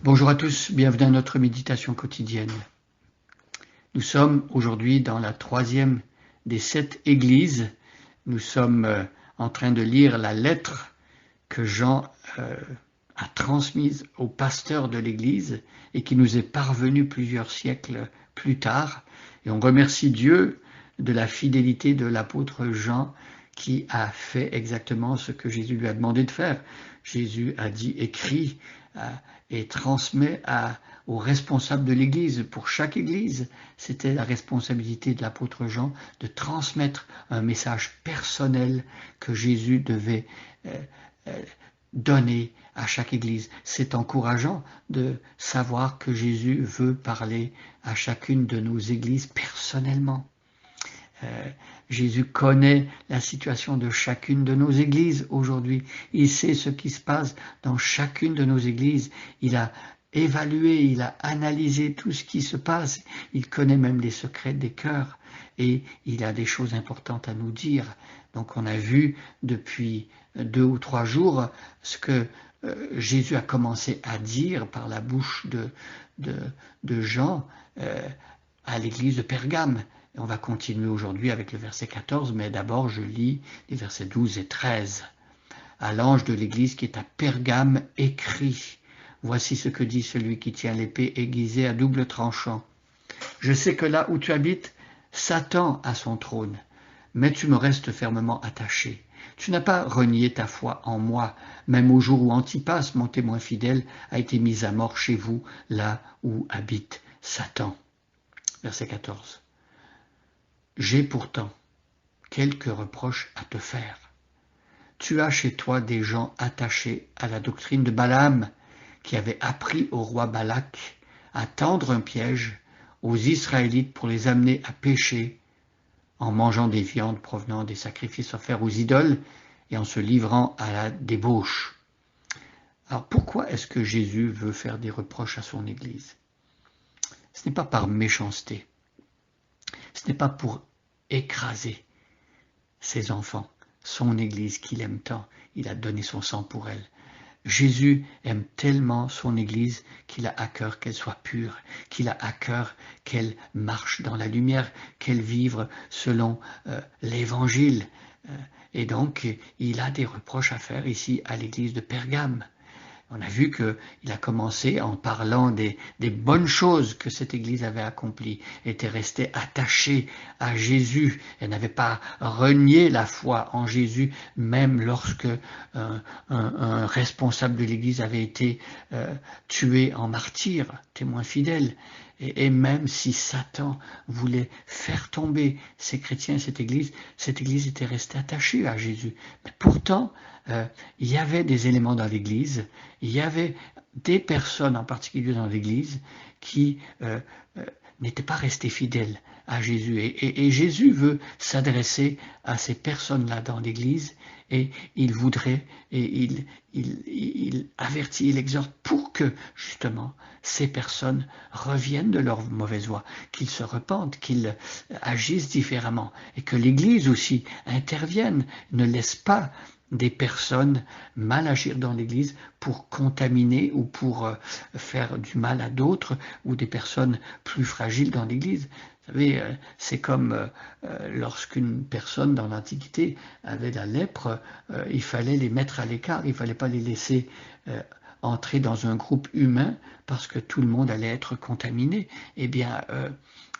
Bonjour à tous, bienvenue à notre méditation quotidienne. Nous sommes aujourd'hui dans la troisième des 7 églises. Nous sommes en train de lire la lettre que Jean a transmise au pasteur de l'église et qui nous est parvenue plusieurs siècles plus tard. Et on remercie Dieu de la fidélité de l'apôtre Jean qui a fait exactement ce que Jésus lui a demandé de faire. Jésus a dit « écris » et transmet aux responsables de l'Église. Pour chaque Église, c'était la responsabilité de l'apôtre Jean de transmettre un message personnel que Jésus devait donner à chaque Église. C'est encourageant de savoir que Jésus veut parler à chacune de nos Églises personnellement. Jésus connaît la situation de chacune de nos églises aujourd'hui. Il sait ce qui se passe dans chacune de nos églises. Il a évalué, il a analysé tout ce qui se passe. Il connaît même les secrets des cœurs et il a des choses importantes à nous dire. Donc on a vu depuis 2 ou 3 jours ce que Jésus a commencé à dire par la bouche de Jean à l'église de Pergame. Et on va continuer aujourd'hui avec le verset 14, mais d'abord je lis les versets 12 et 13. À l'ange de l'église qui est à Pergame, écrit, voici ce que dit celui qui tient l'épée aiguisée à double tranchant. Je sais que là où tu habites, Satan a son trône, mais tu me restes fermement attaché. Tu n'as pas renié ta foi en moi, même au jour où Antipas, mon témoin fidèle, a été mis à mort chez vous, là où habite Satan. Verset 14. J'ai pourtant quelques reproches à te faire. Tu as chez toi des gens attachés à la doctrine de Balaam, qui avait appris au roi Balak à tendre un piège aux Israélites pour les amener à pécher en mangeant des viandes provenant des sacrifices offerts aux idoles et en se livrant à la débauche. Alors pourquoi est-ce que Jésus veut faire des reproches à son Église? Ce n'est pas par méchanceté. Ce n'est pas pour écraser ses enfants, son Église qu'il aime tant. Il a donné son sang pour elle. Jésus aime tellement son Église qu'il a à cœur qu'elle soit pure, qu'il a à cœur qu'elle marche dans la lumière, qu'elle vive selon l'Évangile. Et donc, il a des reproches à faire ici à l'église de Pergame. On a vu qu'il a commencé en parlant des bonnes choses que cette Église avait accomplies, était restée attachée à Jésus, elle n'avait pas renié la foi en Jésus, même lorsque un responsable de l'Église avait été tué en martyr, témoin fidèle. Et même si Satan voulait faire tomber ces chrétiens, cette Église était restée attachée à Jésus. Mais pourtant, il y avait des éléments dans l'Église, il y avait des personnes en particulier dans l'Église qui n'étaient pas restées fidèles à Jésus. Et Jésus veut s'adresser à ces personnes-là dans l'Église et il voudrait, et il avertit, il exhorte pour que justement ces personnes reviennent de leur mauvaise voie, qu'ils se repentent, qu'ils agissent différemment et que l'Église aussi intervienne, ne laisse pas des personnes mal agir dans l'Église pour contaminer ou pour faire du mal à d'autres ou des personnes plus fragiles dans l'Église. Vous savez, c'est comme lorsqu'une personne dans l'Antiquité avait la lèpre, il fallait les mettre à l'écart, il ne fallait pas les laisser entrer dans un groupe humain parce que tout le monde allait être contaminé. Eh bien,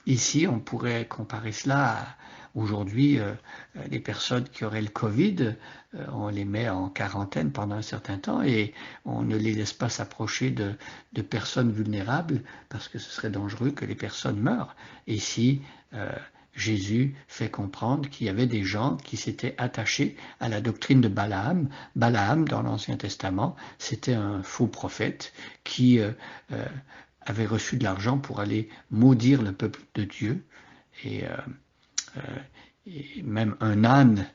ici, on pourrait comparer cela à aujourd'hui, les personnes qui auraient le Covid, on les met en quarantaine pendant un certain temps et on ne les laisse pas s'approcher de personnes vulnérables parce que ce serait dangereux que les personnes meurent. Et ici, Jésus fait comprendre qu'il y avait des gens qui s'étaient attachés à la doctrine de Balaam. Balaam, dans l'Ancien Testament, c'était un faux prophète qui avait reçu de l'argent pour aller maudire le peuple de Dieu. Et même un âne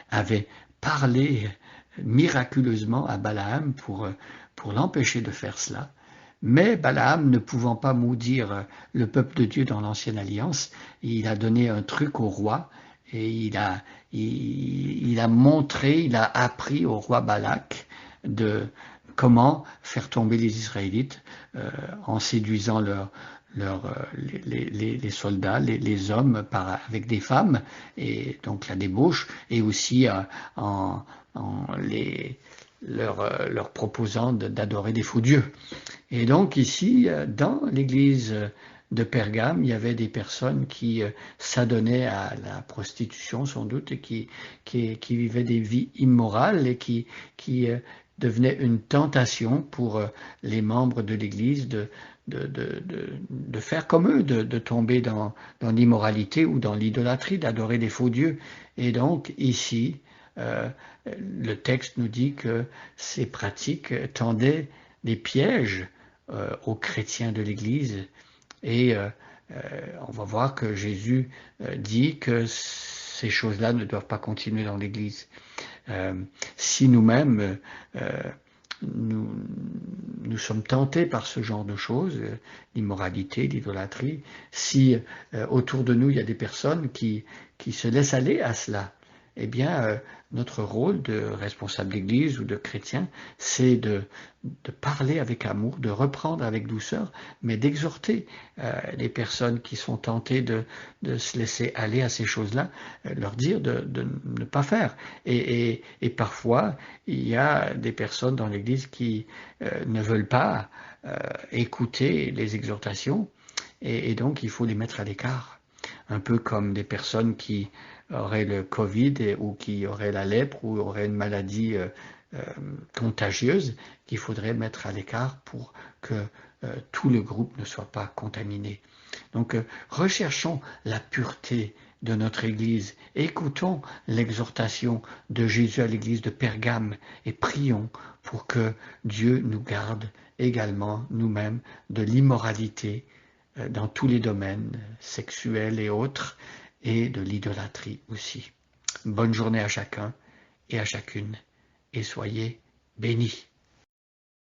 avait parlé miraculeusement à Balaam pour l'empêcher de faire cela. Mais Balaam, ne pouvant pas maudire le peuple de Dieu dans l'Ancienne Alliance, il a donné un truc au roi et il a montré, il a appris au roi Balak comment faire tomber les Israélites en séduisant les soldats, les hommes avec des femmes, et donc la débauche, et aussi en leur proposant d'adorer des faux dieux. Et donc ici, dans l'église de Pergame, il y avait des personnes qui s'adonnaient à la prostitution sans doute, et qui vivaient des vies immorales, et qui devenaient une tentation pour les membres de l'église de faire comme eux, de tomber dans l'immoralité ou dans l'idolâtrie, d'adorer des faux dieux. Et donc ici, le texte nous dit que ces pratiques tendaient des pièges aux chrétiens de l'Église. Et on va voir que Jésus dit que ces choses-là ne doivent pas continuer dans l'Église. Si nous-mêmes, nous sommes tentés par ce genre de choses, l'immoralité, l'idolâtrie, si autour de nous il y a des personnes qui se laissent aller à cela, eh bien, notre rôle de responsable d'église ou de chrétien, c'est de parler avec amour, de reprendre avec douceur, mais d'exhorter les personnes qui sont tentées de se laisser aller à ces choses-là, leur dire de ne pas faire. Et parfois, il y a des personnes dans l'église qui ne veulent pas écouter les exhortations, et donc il faut les mettre à l'écart. Un peu comme des personnes qui auraient le Covid ou qui auraient la lèpre ou auraient une maladie contagieuse qu'il faudrait mettre à l'écart pour que tout le groupe ne soit pas contaminé. Donc recherchons la pureté de notre Église, écoutons l'exhortation de Jésus à l'Église de Pergame et prions pour que Dieu nous garde également nous-mêmes de l'immoralité dans tous les domaines sexuels et autres, et de l'idolâtrie aussi. Bonne journée à chacun et à chacune, et soyez bénis.